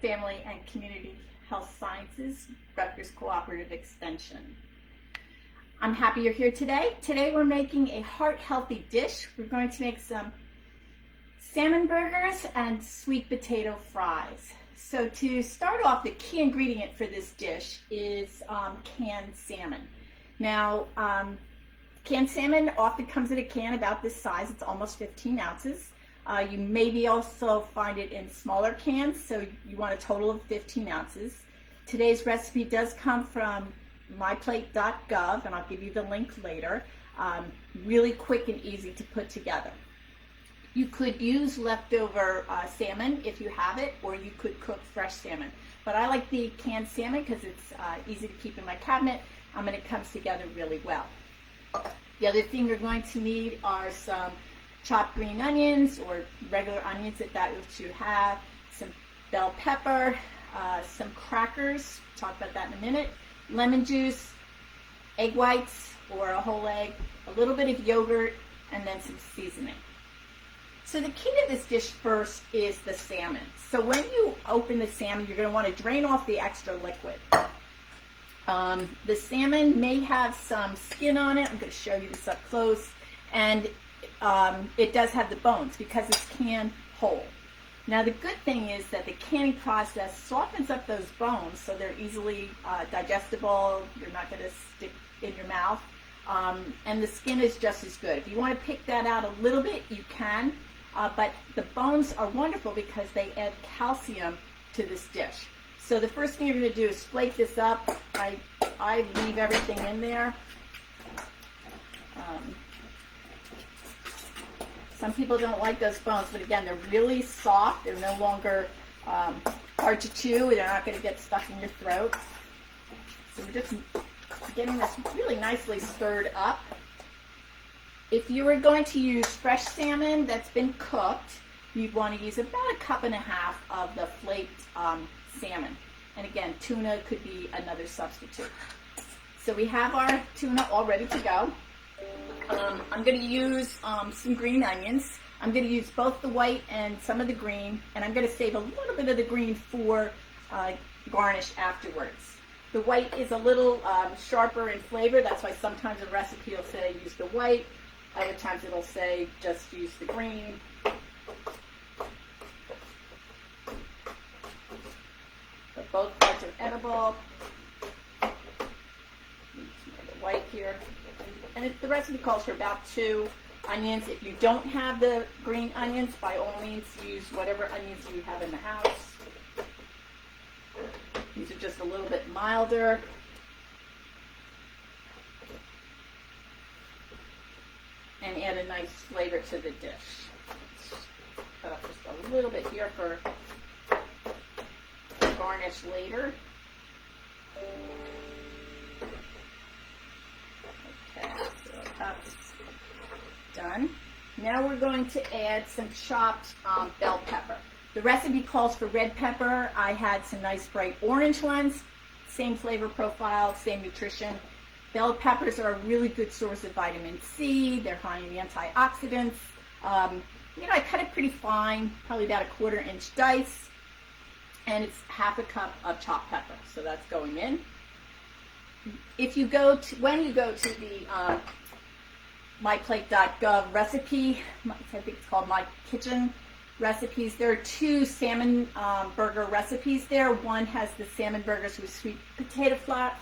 Family and Community Health Sciences, Rutgers Cooperative Extension. I'm happy you're here today. Today we're making a heart-healthy dish. We're going to make some salmon burgers and sweet potato fries. So to start off, the key ingredient for this dish is canned salmon. Now, canned salmon often comes in a can about this size. It's almost 15 ounces. You maybe also find it in smaller cans, so you want a total of 15 ounces. Today's recipe does come from myplate.gov, and I'll give you the link later. Really quick and easy to put together. You could use leftover salmon if you have it, or you could cook fresh salmon. But I like the canned salmon because it's easy to keep in my cabinet, and it comes together really well. The other thing you're going to need are some chopped green onions, or regular onions if that which you have, some bell pepper, some crackers, talk about that in a minute, lemon juice, egg whites or a whole egg, a little bit of yogurt, and then some seasoning. So the key to this dish first is the salmon. So when you open the salmon, you're going to want to drain off the extra liquid. The salmon may have some skin on it. I'm going to show you this up close. And it does have the bones because it's canned whole. Now the good thing is that the canning process softens up those bones so they're easily digestible. You're not going to stick in your mouth. And the skin is just as good. If you want to pick that out a little bit, you can. But the bones are wonderful because they add calcium to this dish. So the first thing you're going to do is flake this up. I leave everything in there. Some people don't like those bones, but again, they're really soft. They're no longer hard to chew. They're not going to get stuck in your throat. So we're just getting this really nicely stirred up. If you were going to use fresh salmon that's been cooked, you'd want to use about 1.5 cups of the flaked salmon. And again, tuna could be another substitute. So we have our tuna all ready to go. I'm going to use some green onions. I'm going to use both the white and some of the green, and I'm going to save a little bit of the green for garnish afterwards. The white is a little sharper in flavor. That's why sometimes a recipe will say use the white. Other times it'll say just use the green. But both parts are edible. The white here. And the recipe calls for about 2 onions. If you don't have the green onions, by all means use whatever onions you have in the house. These are just a little bit milder. And add a nice flavor to the dish. Cut up just a little bit here for garnish later. That's done. Now we're going to add some chopped bell pepper. The recipe calls for red pepper. I had some nice bright orange ones. Same flavor profile, same nutrition. Bell peppers are a really good source of vitamin C. They're high in antioxidants. I cut it pretty fine, probably about 1/4 inch dice. And it's 1/2 cup of chopped pepper. So that's going in. If you go to, when you go to the myplate.gov recipe, I think it's called My Kitchen Recipes, there are 2 salmon burger recipes there. One has the salmon burgers with sweet potato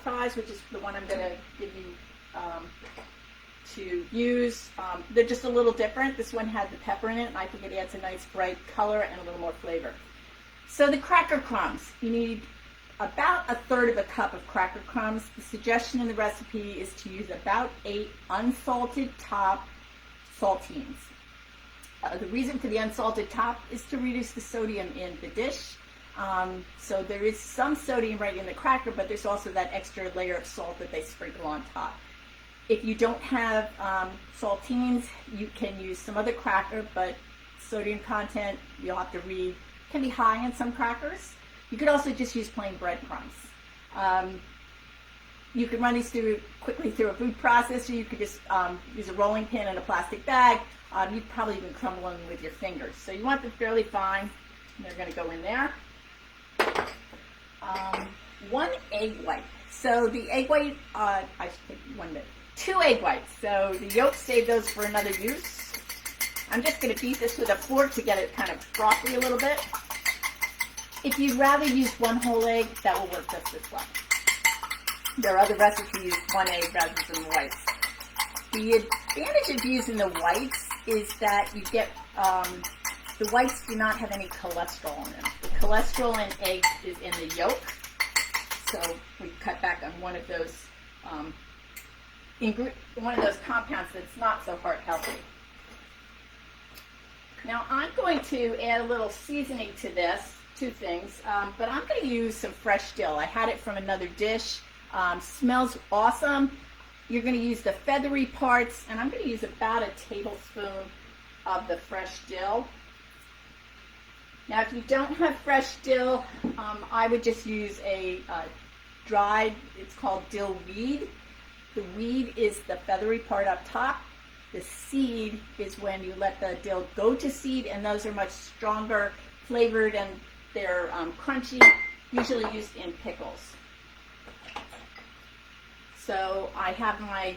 fries, which is the one I'm going to give you to use. They're just a little different. This one had the pepper in it, and I think it adds a nice bright color and a little more flavor. So the cracker crumbs, you need about 1/3 cup of cracker crumbs. The suggestion in the recipe is to use about 8 unsalted top saltines. The reason for the unsalted top is to reduce the sodium in the dish. So there is some sodium right in the cracker, but there's also that extra layer of salt that they sprinkle on top. If you don't have saltines, you can use some other cracker, but sodium content, you'll have to read, can be high in some crackers. You could also just use plain breadcrumbs. You can run these quickly through a food processor. You could just use a rolling pin and a plastic bag. You'd probably even crumble them with your fingers. So you want them fairly fine. And they're going to go in there. 1 egg white. So the egg white, I should take 1 minute. 2 egg whites. So the yolk, save those for another use. I'm just going to beat this with a fork to get it kind of frothy a little bit. If you'd rather use 1 whole egg, that will work just as well. There are other recipes who use 1 egg rather than the whites. The advantage of using the whites is that you get, the whites do not have any cholesterol in them. The cholesterol in eggs is in the yolk, so we cut back on one of those compounds that's not so heart healthy. Now I'm going to add a little seasoning to this, 2 things, but I'm going to use some fresh dill. I had it from another dish. Smells awesome. You're going to use the feathery parts, and I'm going to use about a tablespoon of the fresh dill. Now, if you don't have fresh dill, I would just use a dried, it's called dill weed. The weed is the feathery part up top. The seed is when you let the dill go to seed, and those are much stronger flavored, and they're crunchy, usually used in pickles. So I have my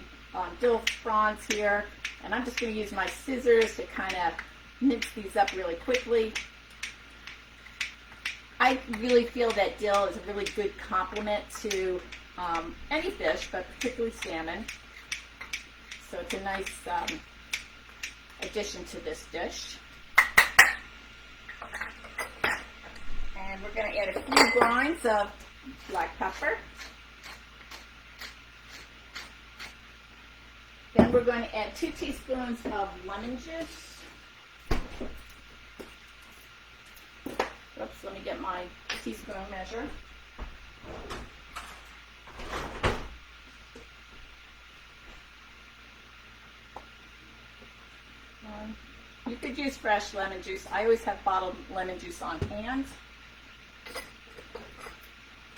dill fronds here, and I'm just going to use my scissors to kind of mince these up really quickly. I really feel that dill is a really good complement to any fish, but particularly salmon. So it's a nice addition to this dish. And we're going to add a few grinds of black pepper. Then we're going to add 2 teaspoons of lemon juice. Oops, let me get my teaspoon measure. You could use fresh lemon juice. I always have bottled lemon juice on hand.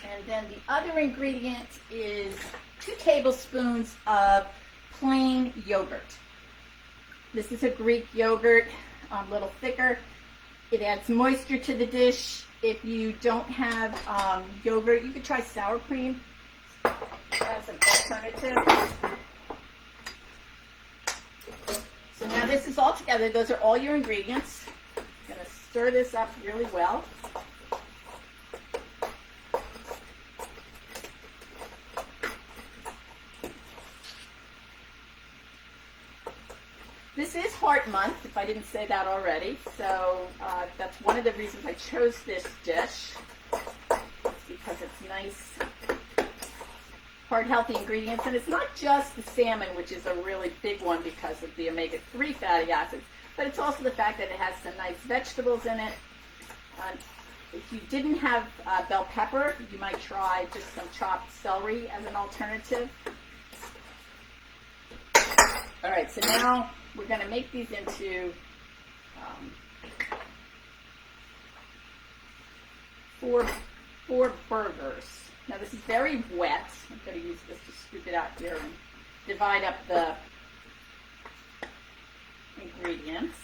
And then the other ingredient is 2 tablespoons of plain yogurt. This is a Greek yogurt, a little thicker. It adds moisture to the dish. If you don't have yogurt, you could try sour cream as an alternative. So now this is all together. Those are all your ingredients. I'm going to stir this up really well. This is Heart Month, if I didn't say that already, so that's one of the reasons I chose this dish, because it's nice, heart-healthy ingredients, and it's not just the salmon, which is a really big one because of the omega-3 fatty acids, but it's also the fact that it has some nice vegetables in it. If you didn't have bell pepper, you might try just some chopped celery as an alternative. All right, so now we're going to make these into 4 burgers. Now this is very wet. I'm going to use this to scoop it out here and divide up the ingredients.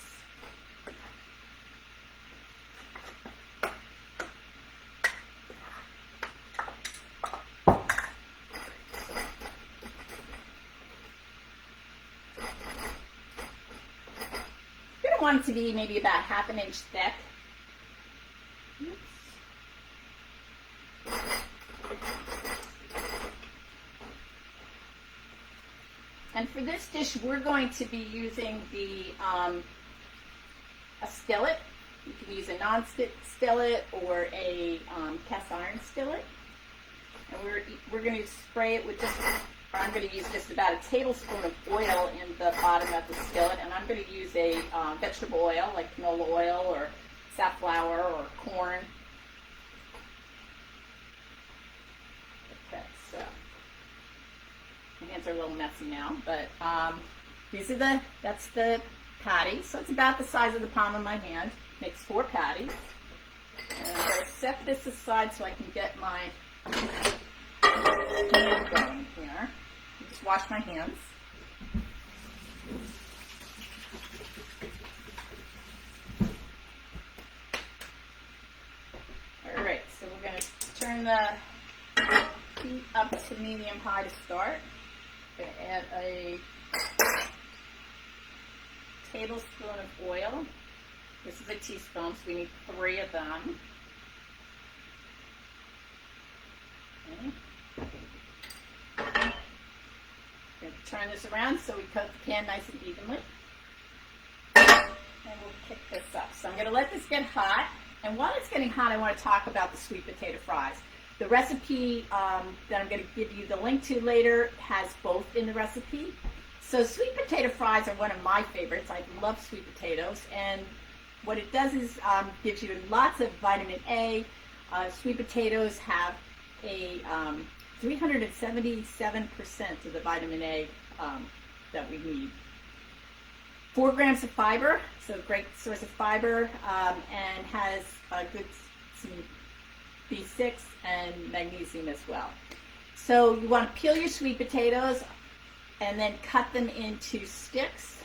Want it to be maybe about ½ an inch thick. Oops. And for this dish, we're going to be using a skillet. You can use a non-stick skillet or a cast iron skillet. And we're going to spray it with I'm going to use just about a tablespoon of oil in the bottom of the skillet, and I'm going to use a vegetable oil like canola oil or safflower or corn. Okay, so my hands are a little messy now, but that's the patty. So it's about the size of the palm of my hand. Makes 4 patties. And I'm going to set this aside so I can get my hand going here. Just wash my hands. All right, so we're going to turn the heat up to medium-high to start. I'm going to add a tablespoon of oil. This is a teaspoon, so we need 3 of them. Okay. We're going to turn this around so we coat the pan nice and evenly. And we'll kick this up. So I'm going to let this get hot. And while it's getting hot, I want to talk about the sweet potato fries. The recipe that I'm going to give you the link to later has both in the recipe. So sweet potato fries are one of my favorites. I love sweet potatoes. And what it does is gives you lots of vitamin A. Sweet potatoes have a 377% of the vitamin A that we need. 4 grams of fiber, so great source of fiber, and has some B6 and magnesium as well. So you want to peel your sweet potatoes and then cut them into sticks.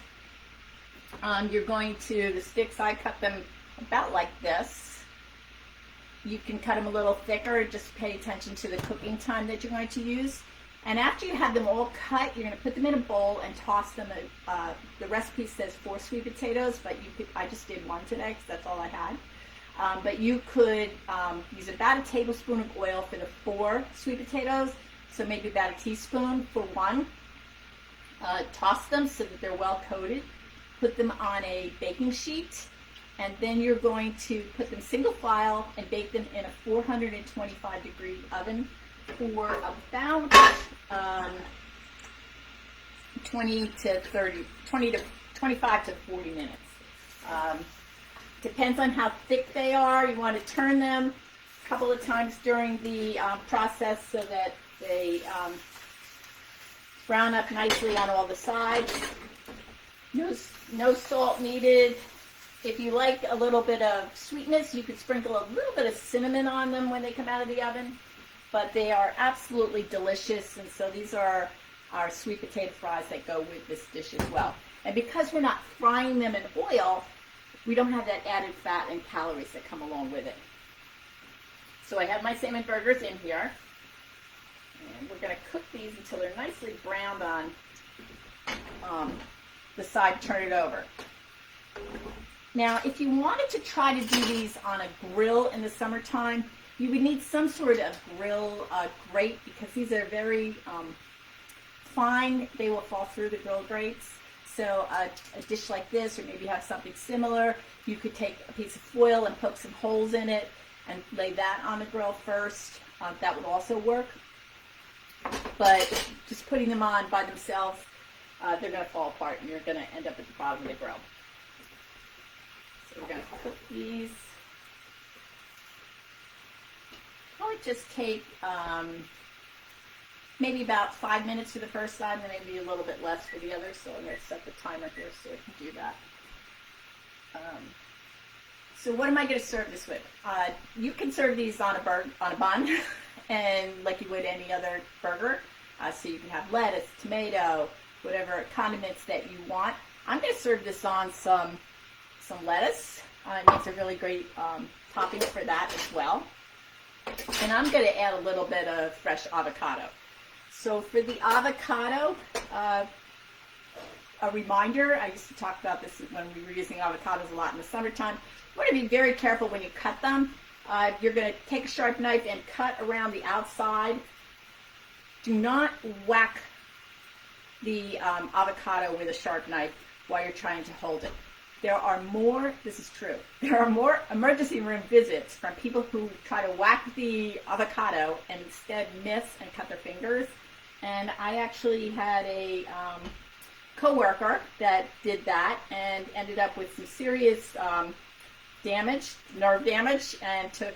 The sticks, I cut them about like this. You can cut them a little thicker, just pay attention to the cooking time that you're going to use. And after you have them all cut, you're going to put them in a bowl and toss them. The recipe says 4 sweet potatoes, but I just did 1 today because that's all I had. But you could use about a tablespoon of oil for the 4 sweet potatoes, so maybe about a teaspoon for 1. Toss them so that they're well coated. Put them on a baking sheet, and then you're going to put them single file and bake them in a 425-degree oven for about 20 to 25 to 40 minutes. Depends on how thick they are. You want to turn them a couple of times during the process so that they brown up nicely on all the sides. No salt needed. If you like a little bit of sweetness, you could sprinkle a little bit of cinnamon on them when they come out of the oven. But they are absolutely delicious, and so these are our sweet potato fries that go with this dish as well. And because we're not frying them in oil, we don't have that added fat and calories that come along with it. So I have my salmon burgers in here, and we're going to cook these until they're nicely browned on the side. Turn it over. Now, if you wanted to try to do these on a grill in the summertime, you would need some sort of grill grate, because these are very fine. They will fall through the grill grates. So a dish like this, or maybe have something similar, you could take a piece of foil and poke some holes in it and lay that on the grill first. That would also work. But just putting them on by themselves, they're going to fall apart and you're going to end up at the bottom of the grill. So we're going to cook these. Probably just take maybe about 5 minutes for the first side, and then maybe a little bit less for the other. So I'm going to set the timer here so I can do that. So what am I going to serve this with? You can serve these on a bun, and like you would any other burger. So you can have lettuce, tomato, whatever condiments that you want. I'm going to serve this on some lettuce. It makes a really great topping for that as well. And I'm going to add a little bit of fresh avocado. So for the avocado, a reminder, I used to talk about this when we were using avocados a lot in the summertime. You want to be very careful when you cut them. You're going to take a sharp knife and cut around the outside. Do not whack the avocado with a sharp knife while you're trying to hold it. This is true, there are more emergency room visits from people who try to whack the avocado and instead miss and cut their fingers. And I actually had a coworker that did that and ended up with some serious nerve damage, and took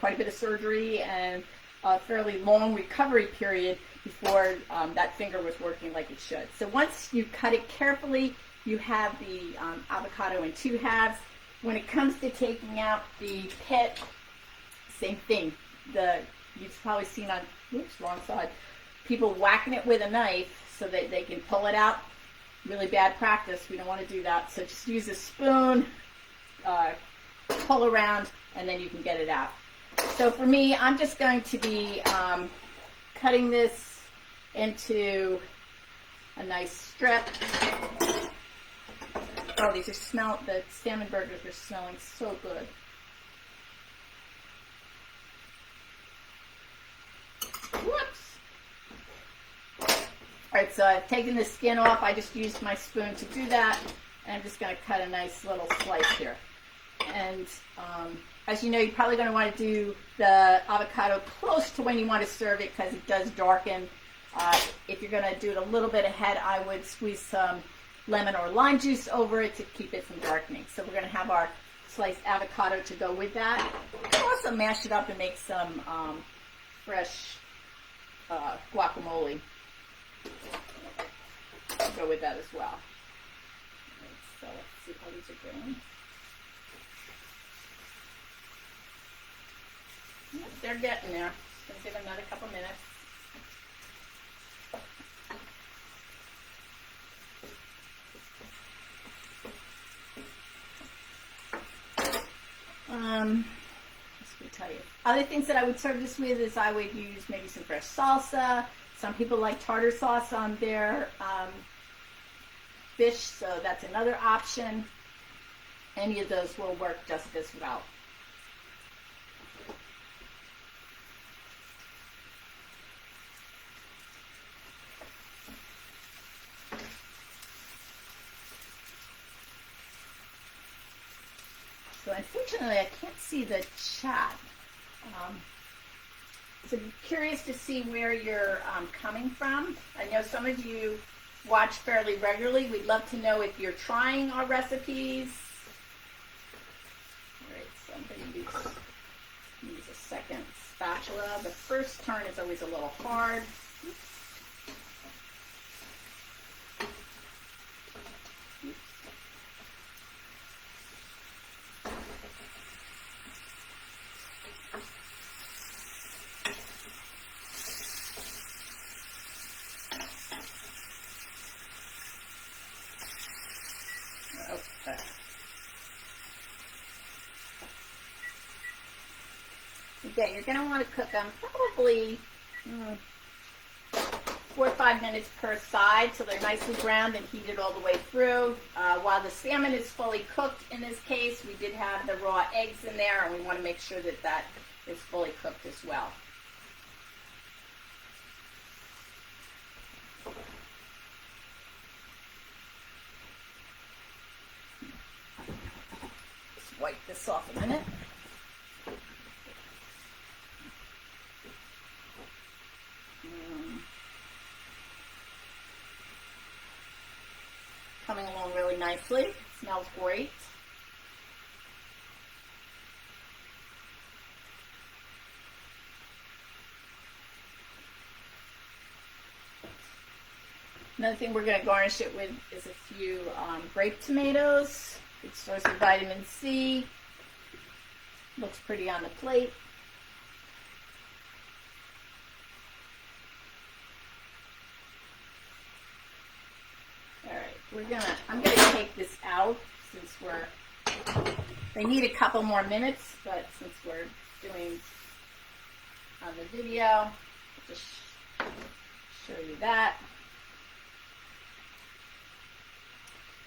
quite a bit of surgery and a fairly long recovery period before that finger was working like it should. So once you cut it carefully, you have the avocado in 2 halves. When it comes to taking out the pit, same thing. You've probably seen on, wrong side, people whacking it with a knife so that they can pull it out. Really bad practice. We don't want to do that. So just use a spoon, pull around, and then you can get it out. So for me, I'm just going to be cutting this into a nice strip. Oh, the salmon burgers are smelling so good. Whoops. Alright, so I've taken the skin off. I just used my spoon to do that. And I'm just going to cut a nice little slice here. And as you know, you're probably going to want to do the avocado close to when you want to serve it because it does darken. If you're going to do it a little bit ahead, I would squeeze some lemon or lime juice over it to keep it from darkening. So we're going to have our sliced avocado to go with that. We'll also mash it up and make some fresh guacamole to go with that as well. So let's see how these are doing. Yeah, they're getting there. Just going to give them another couple minutes. Tell you. Other things that I would serve this with is I would use maybe some fresh salsa. Some people like tartar sauce on their fish, so that's another option. Any of those will work just as well. So unfortunately, I can't see the chat. So I'm curious to see where you're coming from. I know some of you watch fairly regularly. We'd love to know if you're trying our recipes. All right, so I'm going to use a second spatula. The first turn is always a little hard. Okay, you're going to want to cook them probably 4 or 5 minutes per side so they're nicely browned and heated all the way through. While the salmon is fully cooked in this case, we did have the raw eggs in there and we want to make sure that that is fully cooked as well. Just wipe this off a minute. Coming along really nicely. Smells great. Another thing we're going to garnish it with is a few grape tomatoes. Good source of vitamin C. Looks pretty on the plate. I'm gonna take this out since they need a couple more minutes, but since we're doing on the video, I'll just show you that.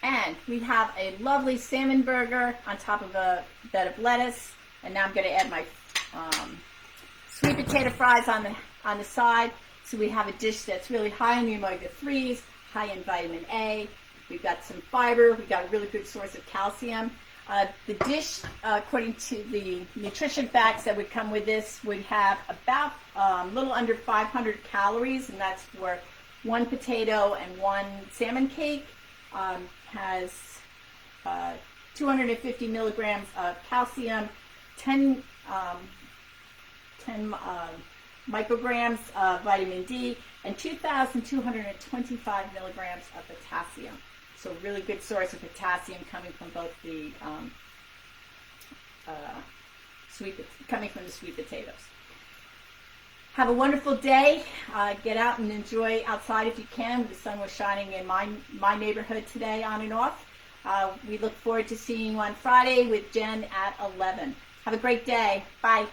And we have a lovely salmon burger on top of a bed of lettuce, and now I'm gonna add my sweet potato fries on the side. So we have a dish that's really high in the omega-3s, high in vitamin A. We've got some fiber. We've got a really good source of calcium. The dish, according to the nutrition facts that would come with this, would have about a little under 500 calories, and that's for 1 potato and 1 salmon cake. Has 250 milligrams of calcium, 10 micrograms of vitamin D, and 2,225 milligrams of potassium. So really good source of potassium coming from both the sweet potatoes. Have a wonderful day. Get out and enjoy outside if you can. The sun was shining in my neighborhood today on and off. We look forward to seeing you on Friday with Jen at 11. Have a great day. Bye.